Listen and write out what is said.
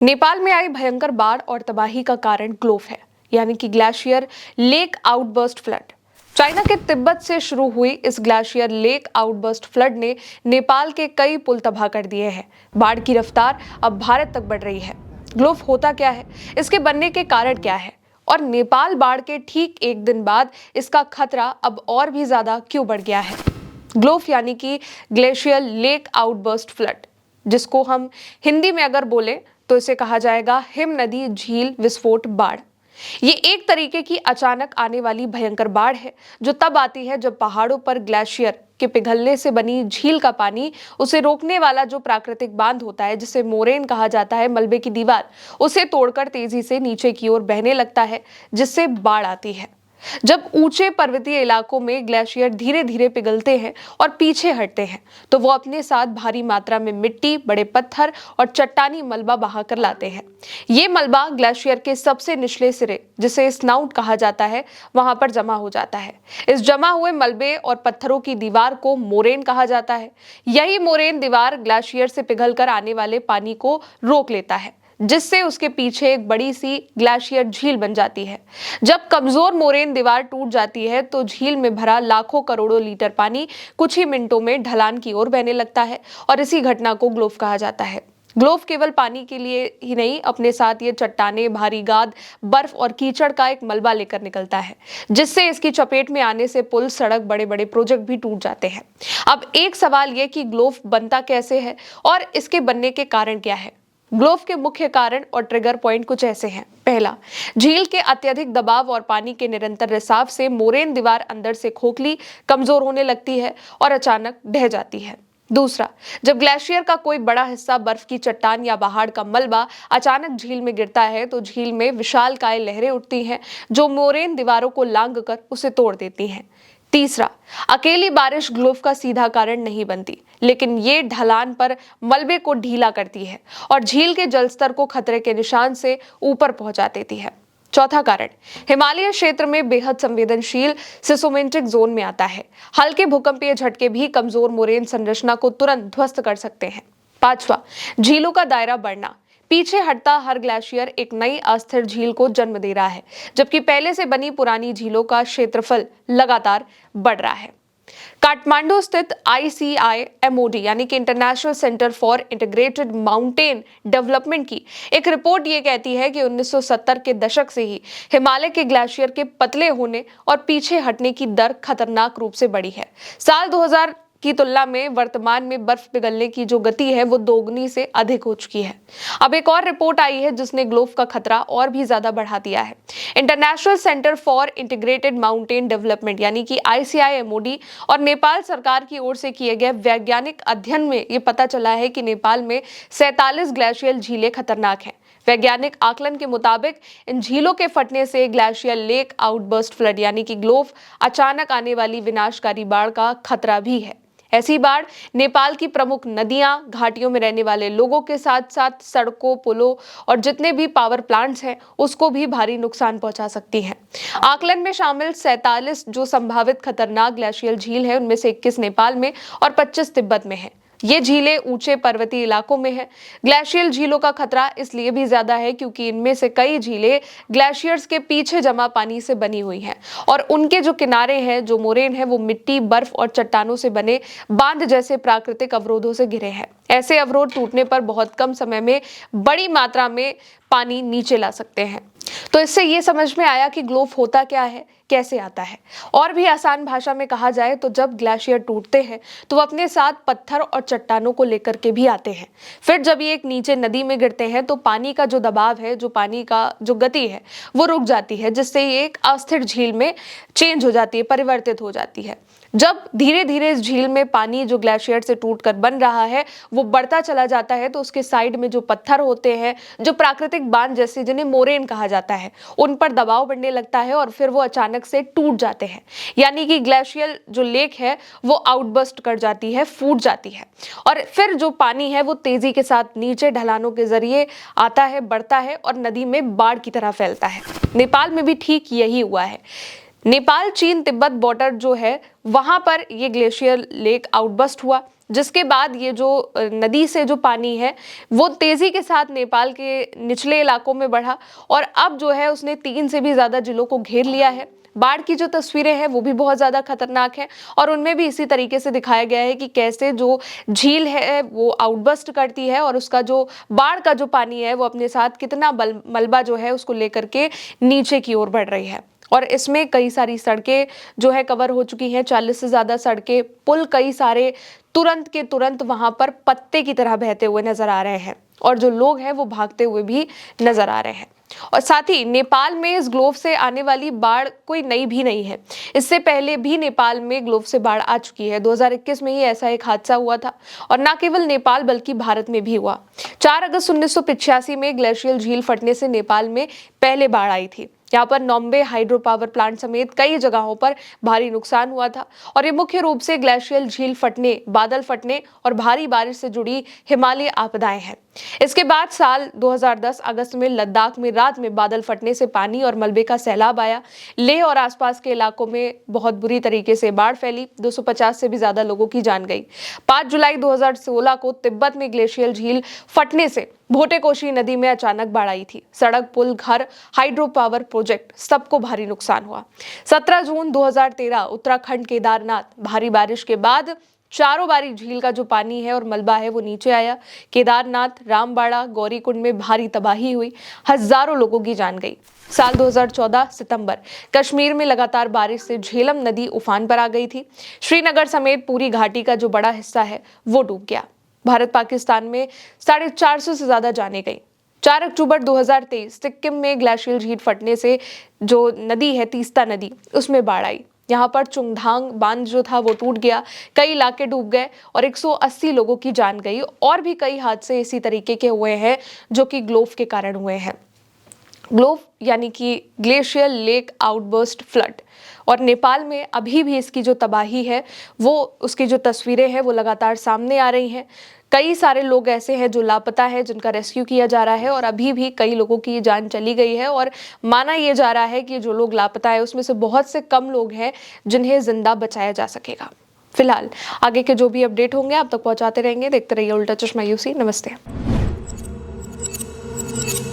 नेपाल में आई भयंकर बाढ़ और तबाही का कारण ग्लोफ है, यानी कि glacier lake outburst flood. China के तिब्बत से शुरू हुई इस ग्लेशियर लेक आउटबर्स्ट फ्लड ने नेपाल के कई पुल तबाह कर दिए हैं। बाढ़ की रफ्तार अब भारत तक बढ़ रही है। ग्लोफ होता क्या है, इसके बनने के कारण क्या है, और नेपाल बाढ़ के ठीक एक दिन बाद इसका खतरा अब और भी ज्यादा क्यों बढ़ गया है। ग्लोफ यानी कि ग्लेशियर लेक आउटबर्स्ट फ्लड, जिसको हम हिंदी में अगर बोले तो इसे कहा जाएगा हिम नदी झील विस्फोट बाढ़। ये एक तरीके की अचानक आने वाली भयंकर बाढ़ है जो तब आती है जब पहाड़ों पर ग्लेशियर के पिघलने से बनी झील का पानी, उसे रोकने वाला जो प्राकृतिक बांध होता है जिसे मोरेन कहा जाता है, मलबे की दीवार, उसे तोड़कर तेजी से नीचे की ओर बहने लगता है, जिससे बाढ़ आती है। जब ऊंचे पर्वतीय इलाकों में ग्लेशियर धीरे धीरे पिघलते हैं और पीछे हटते हैं तो वो अपने साथ भारी मात्रा में मिट्टी, बड़े पत्थर और चट्टानी मलबा बहा कर लाते हैं। ये मलबा ग्लेशियर के सबसे निचले सिरे, जिसे स्नाउट कहा जाता है, वहां पर जमा हो जाता है। इस जमा हुए मलबे और पत्थरों की दीवार को मोरेन कहा जाता है। यही मोरेन दीवार ग्लेशियर से पिघलकर आने वाले पानी को रोक लेता है, जिससे उसके पीछे एक बड़ी सी ग्लेशियर झील बन जाती है। जब कमजोर मोरेन दीवार टूट जाती है तो झील में भरा लाखों करोड़ों लीटर पानी कुछ ही मिनटों में ढलान की ओर बहने लगता है और इसी घटना को ग्लोफ कहा जाता है। ग्लोफ केवल पानी के लिए ही नहीं, अपने साथ ये चट्टाने, भारी गाद, बर्फ और कीचड़ का एक मलबा लेकर निकलता है, जिससे इसकी चपेट में आने से पुल, सड़क, बड़े बड़े प्रोजेक्ट भी टूट जाते हैं। अब एक सवाल ये कि ग्लोफ बनता कैसे है और इसके बनने के कारण क्या है। ग्लोफ के मुख्य कारण और ट्रिगर पॉइंट कुछ ऐसे हैं। पहला, झील के अत्यधिक दबाव और पानी के निरंतर रिसाव से मोरेन दीवार अंदर से खोखली, कमजोर होने लगती है और अचानक ढह जाती है। दूसरा, जब ग्लेशियर का कोई बड़ा हिस्सा, बर्फ की चट्टान या पहाड़ का मलबा अचानक झील में गिरता है तो झील में विशालकाय लहरें उठती हैं जो मोरेन दीवारों को लांघकर उसे तोड़ देती हैं। तीसरा, अकेली बारिश ग्लोफ का सीधा कारण नहीं बनती, लेकिन ये ढलान पर मलबे को ढीला करती है और झील के जलस्तर को खतरे के निशान से ऊपर पहुंचा देती है। चौथा कारण हिमालय क्षेत्र में बेहद संवेदनशील सिसोमेंटिक जोन में आता है। हल्के भूकंपीय झटके भी कमजोर मोरेन संरचना को तुरंत ध्वस्त कर सकते हैं। पांचवा, झीलों का दायरा बढ़ना। पीछे हटता हर ग्लेशियर एक नई अस्थिर झील को जन्म दे रहा है, जबकि पहले से बनी पुरानी झीलों का क्षेत्रफल लगातार बढ़ रहा है। काठमांडू स्थित ICIMOD यानी कि international centre for integrated mountain development की एक रिपोर्ट ये कहती है कि 1970 के दशक से ही हिमालय के ग्लेशियर के पतले होने और पीछे हटने की दर खतरनाक रूप से बढ़ी है। साल 2000 की तुलना में वर्तमान में बर्फ पिघलने की जो गति है वो दोगुनी से अधिक हो चुकी है। अब एक और रिपोर्ट आई है जिसने ग्लोफ का खतरा और भी ज्यादा बढ़ा दिया है। International centre for integrated mountain development यानी कि ICIMOD और नेपाल सरकार की ओर से किए गए वैज्ञानिक अध्ययन में ये पता चला है कि नेपाल में 47 ग्लेशियल झीलें खतरनाक हैं। वैज्ञानिक आकलन के मुताबिक इन झीलों के फटने से ग्लेशियर लेक आउटबर्स्ट फ्लड यानी कि ग्लोफ, अचानक आने वाली विनाशकारी बाढ़ का खतरा भी है। ऐसी बाढ़ नेपाल की प्रमुख नदियां, घाटियों में रहने वाले लोगों के साथ साथ सड़कों, पुलों और जितने भी पावर प्लांट्स हैं उसको भी भारी नुकसान पहुंचा सकती हैं। आकलन में शामिल 47 जो संभावित खतरनाक ग्लेशियल झील है, उनमें से 21 नेपाल में और 25 तिब्बत में है। ये झीलें ऊंचे पर्वतीय इलाकों में है। ग्लेशियल झीलों का खतरा इसलिए भी ज्यादा है क्योंकि इनमें से कई झीलें ग्लेशियर्स के पीछे जमा पानी से बनी हुई हैं और उनके जो किनारे हैं, जो मोरेन है, वो मिट्टी, बर्फ और चट्टानों से बने बांध जैसे प्राकृतिक अवरोधों से घिरे हैं। ऐसे अवरोध टूटने पर बहुत कम समय में बड़ी मात्रा में पानी नीचे ला सकते हैं। तो इससे ये समझ में आया कि ग्लोफ होता क्या है, कैसे आता है। और भी आसान भाषा में कहा जाए तो जब ग्लेशियर टूटते हैं तो वो अपने साथ पत्थर और चट्टानों को लेकर के भी आते हैं। फिर जब ये एक नीचे नदी में गिरते हैं तो पानी का जो दबाव है, जो पानी का जो गति है, वो रुक जाती है, जिससे ये एक अस्थिर झील में चेंज हो जाती है, परिवर्तित हो जाती है। जब धीरे धीरे इस झील में पानी जो ग्लेशियर से टूटकर बन रहा है वो बढ़ता चला जाता है तो उसके साइड में जो पत्थर होते हैं, जो प्राकृतिक बांध जैसे, जिन्हें मोरेन कहा जाता है, उन पर दबाव बढ़ने लगता है और फिर वो अचानक से टूट जाते हैं। यानी कि ग्लेशियर जो लेक है वो आउटबर्स्ट कर जाती है, फूट जाती है और फिर जो पानी है वो तेजी के साथ नीचे ढलानों के जरिए आता है, बढ़ता है और नदी में बाढ़ की तरह फैलता है। नेपाल में भी ठीक यही हुआ है। नेपाल चीन तिब्बत बॉर्डर जो है वहां पर ये ग्लेशियर लेक आउटबस्ट हुआ, जिसके बाद ये जो नदी से जो पानी है वो तेजी के साथ नेपाल के निचले इलाकों में बढ़ा और अब जो है उसने 3 से भी ज्यादा जिलों को घेर लिया है। बाढ़ की जो तस्वीरें हैं वो भी बहुत ज्यादा खतरनाक है और उनमें भी इसी तरीके से दिखाया गया है कि कैसे जो झील है वो आउटबस्ट करती है और उसका जो बाढ़ का जो पानी है वो अपने साथ कितना मलबा जो है उसको लेकर के नीचे की ओर बढ़ रही है। और इसमें कई सारी सड़कें जो है कवर हो चुकी हैं, 40 से ज्यादा सड़कें, पुल कई सारे तुरंत के तुरंत वहां पर पत्ते की तरह बहते हुए नजर आ रहे हैं और जो लोग हैं वो भागते हुए भी नजर आ रहे हैं। और साथ ही नेपाल में इस ग्लोव से आने वाली बाढ़ कोई नई भी नहीं है, इससे पहले भी नेपाल में ग्लोव से बाढ़ आ चुकी है। 2021 में ही ऐसा एक हादसा हुआ था और न केवल नेपाल बल्कि भारत में भी हुआ। 4 अगस्त 1985 में ग्लेशियल झील फटने से नेपाल में पहले बाढ़ आई थी। यहाँ पर नॉम्बे हाइड्रो पावर प्लांट समेत कई जगहों पर भारी नुकसान हुआ था और ये मुख्य रूप से ग्लेशियल झील फटने, बादल फटने और भारी बारिश से जुड़ी हिमालय आपदाएं हैं। इसके बाद साल 2010 अगस्त में लद्दाख में रात में बादल फटने से पानी और मलबे का सैलाब आया। लेह और आसपास के इलाकों में बहुत बुरी तरीके से बाढ़ फैली, 250 से भी ज्यादा लोगों की जान गई। 5 जुलाई 2016 को तिब्बत में ग्लेशियल झील फटने से भोटेकोशी नदी में अचानक बाढ़ आई थी। सड़क, पुल, घर, हाइड्रो पावर प्रोजेक्ट सबको भारी नुकसान हुआ। 17 जून 2013 उत्तराखंड केदारनाथ भारी बारिश के बाद चारों बारी झील का जो पानी है और मलबा है वो नीचे आया। केदारनाथ, रामबाड़ा, गौरीकुंड में भारी तबाही हुई, हजारों लोगों की जान गई। साल 2014 सितंबर कश्मीर में लगातार बारिश से झेलम नदी उफान पर आ गई थी। श्रीनगर समेत पूरी घाटी का जो बड़ा हिस्सा है वो डूब गया। भारत पाकिस्तान में 450 से ज्यादा जाने गई। 4 अक्टूबर 2023 सिक्किम में ग्लेशियल झील फटने से जो नदी है तीस्ता नदी, उसमें बाढ़ आई। यहाँ पर चुंगधांग बांध जो था वो टूट गया, कई इलाके डूब गए और 180 लोगों की जान गई। और भी कई हादसे इसी तरीके के हुए हैं जो कि ग्लोव के कारण हुए हैं। ग्लोव यानी कि ग्लेशियल लेक आउटबर्स्ट फ्लड, और नेपाल में अभी भी इसकी जो तबाही है वो, उसकी जो तस्वीरें हैं वो लगातार सामने आ रही हैं। कई सारे लोग ऐसे हैं जो लापता है, जिनका रेस्क्यू किया जा रहा है और अभी भी कई लोगों की जान चली गई है और माना यह जा रहा है कि जो लोग लापता है उसमें से बहुत से कम लोग हैं जिन्हें जिंदा बचाया जा सकेगा। फिलहाल आगे के जो भी अपडेट होंगे आप तक पहुंचाते रहेंगे। देखते रहिए उल्टा चश्मा यूसी। नमस्ते।